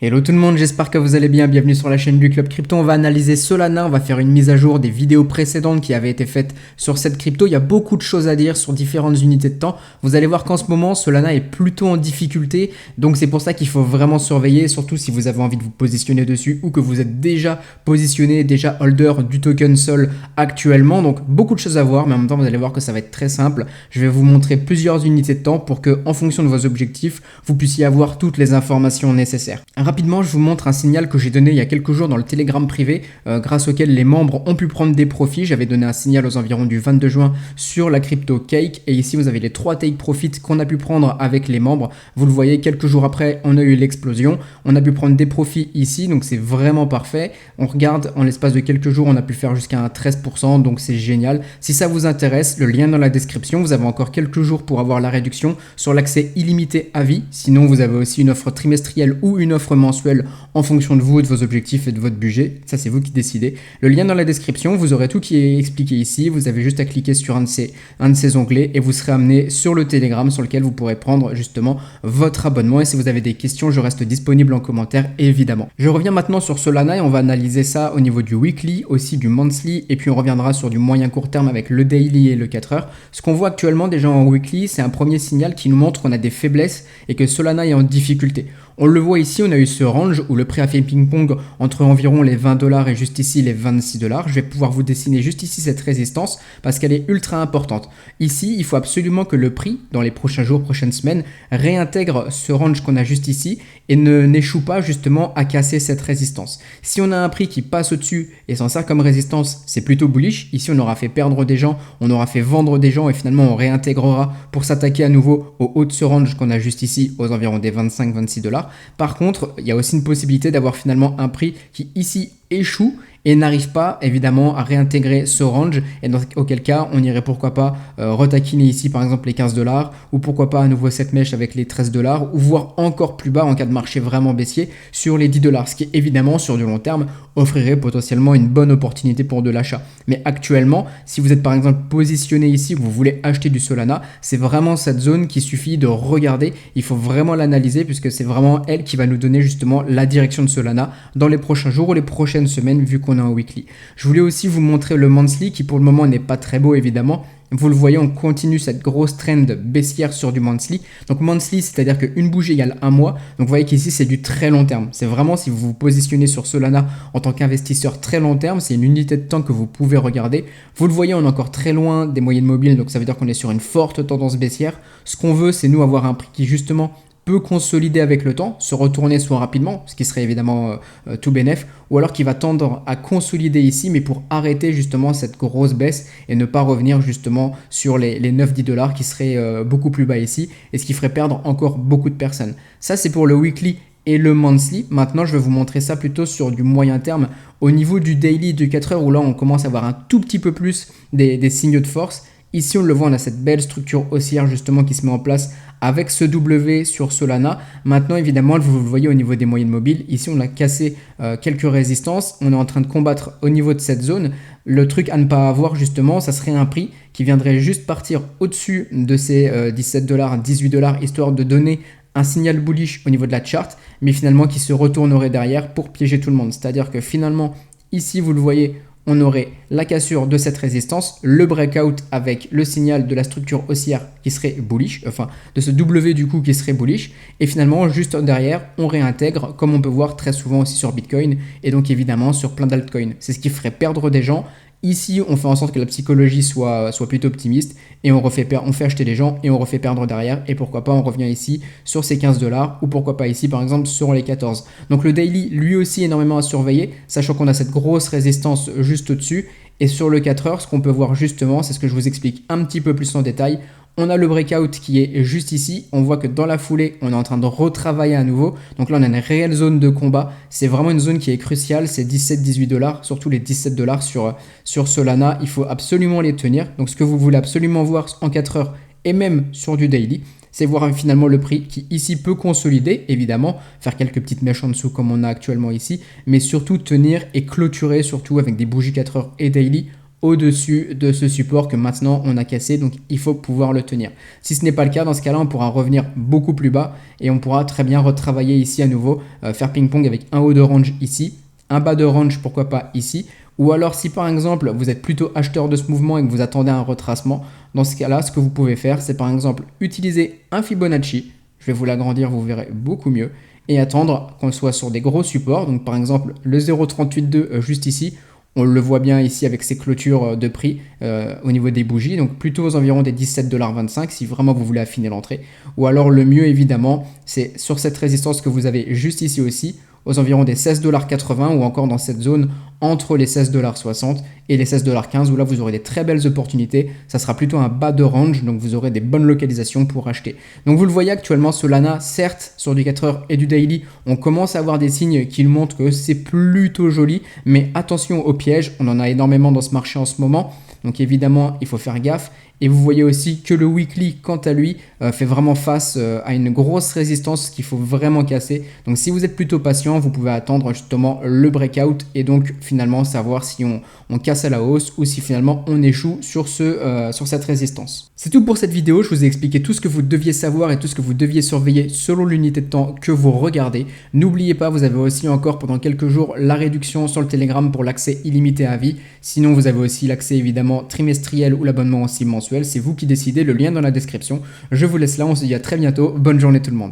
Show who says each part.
Speaker 1: Hello tout le monde, j'espère que vous allez bien, bienvenue sur la chaîne du Club Crypto. On va analyser Solana, on va faire une mise à jour des vidéos précédentes qui avaient été faites sur cette crypto. Il y a beaucoup de choses à dire sur différentes unités de temps. Vous allez voir qu'en ce moment, Solana est plutôt en difficulté, donc c'est pour ça qu'il faut vraiment surveiller, surtout si vous avez envie de vous positionner dessus ou que vous êtes déjà positionné, déjà holder du token Sol actuellement. Donc beaucoup de choses à voir, mais en même temps vous allez voir que ça va être très simple. Je vais vous montrer plusieurs unités de temps pour que, en fonction de vos objectifs, vous puissiez avoir toutes les informations nécessaires. Rapidement, je vous montre un signal que j'ai donné il y a quelques jours dans le Telegram privé, grâce auquel les membres ont pu prendre des profits. J'avais donné un signal aux environs du 22 juin sur la crypto Cake. Et ici, vous avez les 3 take profits qu'on a pu prendre avec les membres. Vous le voyez, quelques jours après, on a eu l'explosion. On a pu prendre des profits ici, donc c'est vraiment parfait. On regarde, en l'espace de quelques jours, on a pu faire jusqu'à un 13%, donc c'est génial. Si ça vous intéresse, le lien dans la description. Vous avez encore quelques jours pour avoir la réduction sur l'accès illimité à vie. Sinon, vous avez aussi une offre trimestrielle ou une offre mensuel en fonction de vous et de vos objectifs et de votre budget. Ça, c'est vous qui décidez. Le lien dans la description, vous aurez tout qui est expliqué ici. Vous avez juste à cliquer sur un de ces onglets et vous serez amené sur le Telegram sur lequel vous pourrez prendre justement votre abonnement. Et si vous avez des questions, je reste disponible en commentaire évidemment. Je reviens maintenant sur Solana et on va analyser ça au niveau du weekly, aussi du monthly, et puis on reviendra sur du moyen court terme avec le daily et le 4 heures. Ce qu'on voit actuellement déjà en weekly, c'est un premier signal qui nous montre qu'on a des faiblesses et que Solana est en difficulté. On le voit ici, on a eu ce range où le prix a fait ping-pong entre environ les $20 et juste ici les $26. Je vais pouvoir vous dessiner juste ici cette résistance parce qu'elle est ultra importante. Ici, il faut absolument que le prix, dans les prochains jours, prochaines semaines, réintègre ce range qu'on a juste ici et n'échoue pas justement à casser cette résistance. Si on a un prix qui passe au-dessus et s'en sert comme résistance, c'est plutôt bullish. Ici, on aura fait perdre des gens, on aura fait vendre des gens et finalement on réintégrera pour s'attaquer à nouveau au haut de ce range qu'on a juste ici aux environs des $25-26. Par contre, il y a aussi une possibilité d'avoir finalement un prix qui ici échoue et n'arrive pas évidemment à réintégrer ce range, et auquel cas on irait pourquoi pas retaquiner ici par exemple les $15 ou pourquoi pas à nouveau cette mèche avec les $13 ou voire encore plus bas en cas de marché vraiment baissier sur les $10, ce qui évidemment sur du long terme offrirait potentiellement une bonne opportunité pour de l'achat. Mais actuellement, si vous êtes par exemple positionné ici, vous voulez acheter du Solana, c'est vraiment cette zone qu'il suffit de regarder. Il faut vraiment l'analyser puisque c'est vraiment elle qui va nous donner justement la direction de Solana dans les prochains jours ou les prochaines semaines vu qu'on est en weekly. Je voulais aussi vous montrer le monthly qui pour le moment n'est pas très beau évidemment. Vous le voyez, on continue cette grosse trend baissière sur du monthly. Donc monthly, c'est-à-dire qu'une bougie égale un mois. Donc vous voyez qu'ici, c'est du très long terme. C'est vraiment si vous vous positionnez sur Solana en tant qu'investisseur très long terme, c'est une unité de temps que vous pouvez regarder. Vous le voyez, on est encore très loin des moyennes mobiles. Donc ça veut dire qu'on est sur une forte tendance baissière. Ce qu'on veut, c'est nous avoir un prix qui justement peut consolider avec le temps, se retourner soit rapidement, ce qui serait évidemment tout bénef, ou alors qui va tendre à consolider ici, mais pour arrêter justement cette grosse baisse et ne pas revenir justement sur les 9-10$ qui seraient beaucoup plus bas ici, et ce qui ferait perdre encore beaucoup de personnes. Ça, c'est pour le weekly et le monthly. Maintenant, je vais vous montrer ça plutôt sur du moyen terme. Au niveau du daily de 4 heures, où là, on commence à avoir un tout petit peu plus des signaux de force. Ici, on le voit, on a cette belle structure haussière justement qui se met en place avec ce W sur Solana. Maintenant, évidemment, vous le voyez au niveau des moyennes mobiles. Ici, on a cassé quelques résistances. On est en train de combattre au niveau de cette zone. Le truc à ne pas avoir justement, ça serait un prix qui viendrait juste partir au-dessus de ces $17, $18, histoire de donner un signal bullish au niveau de la charte, mais finalement qui se retournerait derrière pour piéger tout le monde. C'est-à-dire que finalement, ici, vous le voyez, on aurait la cassure de cette résistance, le breakout avec le signal de la structure haussière qui serait bullish, enfin de ce W du coup qui serait bullish, et finalement juste derrière on réintègre comme on peut voir très souvent aussi sur Bitcoin et donc évidemment sur plein d'altcoins. C'est ce qui ferait perdre des gens. Ici, on fait en sorte que la psychologie soit plutôt optimiste et on fait acheter les gens et on refait perdre derrière. Et pourquoi pas, on revient ici sur ces $15 ou pourquoi pas ici, par exemple, sur les 14. Donc le daily, lui aussi, énormément à surveiller, sachant qu'on a cette grosse résistance juste au-dessus. Et sur le 4 heures, ce qu'on peut voir justement, c'est ce que je vous explique un petit peu plus en détail. On a le breakout qui est juste ici. On voit que dans la foulée, on est en train de retravailler à nouveau. Donc là, on a une réelle zone de combat. C'est vraiment une zone qui est cruciale. C'est 17-18$, surtout les $17 sur Solana. Il faut absolument les tenir. Donc ce que vous voulez absolument voir en 4 heures et même sur du daily, c'est voir finalement le prix qui ici peut consolider, évidemment, faire quelques petites mèches en dessous comme on a actuellement ici, mais surtout tenir et clôturer surtout avec des bougies 4 heures et daily au-dessus de ce support que maintenant on a cassé, donc il faut pouvoir le tenir. Si ce n'est pas le cas, dans ce cas-là, on pourra revenir beaucoup plus bas et on pourra très bien retravailler ici à nouveau, faire ping-pong avec un haut de range ici, un bas de range, pourquoi pas ici. Ou alors si par exemple vous êtes plutôt acheteur de ce mouvement et que vous attendez un retracement, dans ce cas-là, ce que vous pouvez faire, c'est par exemple utiliser un Fibonacci. Je vais vous l'agrandir, vous verrez beaucoup mieux. Et attendre qu'on soit sur des gros supports. Donc par exemple le 0,382 juste ici. On le voit bien ici avec ces clôtures de prix au niveau des bougies. Donc plutôt aux environs des 17,25$ si vraiment vous voulez affiner l'entrée. Ou alors le mieux évidemment, c'est sur cette résistance que vous avez juste ici aussi, aux environs des 16,80$ ou encore dans cette zone entre les 16,60$ et les 16,15$ où là vous aurez des très belles opportunités. Ça sera plutôt un bas de range, donc vous aurez des bonnes localisations pour acheter. Donc vous le voyez actuellement, Solana, certes sur du 4 heures et du daily, on commence à avoir des signes qui montrent que c'est plutôt joli, mais attention aux pièges, on en a énormément dans ce marché en ce moment. Donc évidemment, il faut faire gaffe. Et vous voyez aussi que le weekly, quant à lui, fait vraiment face à une grosse résistance qu'il faut vraiment casser. Donc si vous êtes plutôt patient, vous pouvez attendre justement le breakout et donc finalement savoir si on casse à la hausse ou si finalement on échoue sur cette résistance. C'est tout pour cette vidéo. Je vous ai expliqué tout ce que vous deviez savoir et tout ce que vous deviez surveiller selon l'unité de temps que vous regardez. N'oubliez pas, vous avez aussi encore pendant quelques jours la réduction sur le Telegram pour l'accès illimité à vie. Sinon, vous avez aussi l'accès évidemment trimestriel ou l'abonnement aussi mensuel. C'est vous qui décidez, le lien dans la description. Je vous laisse là, on se dit à très bientôt. Bonne journée tout le monde.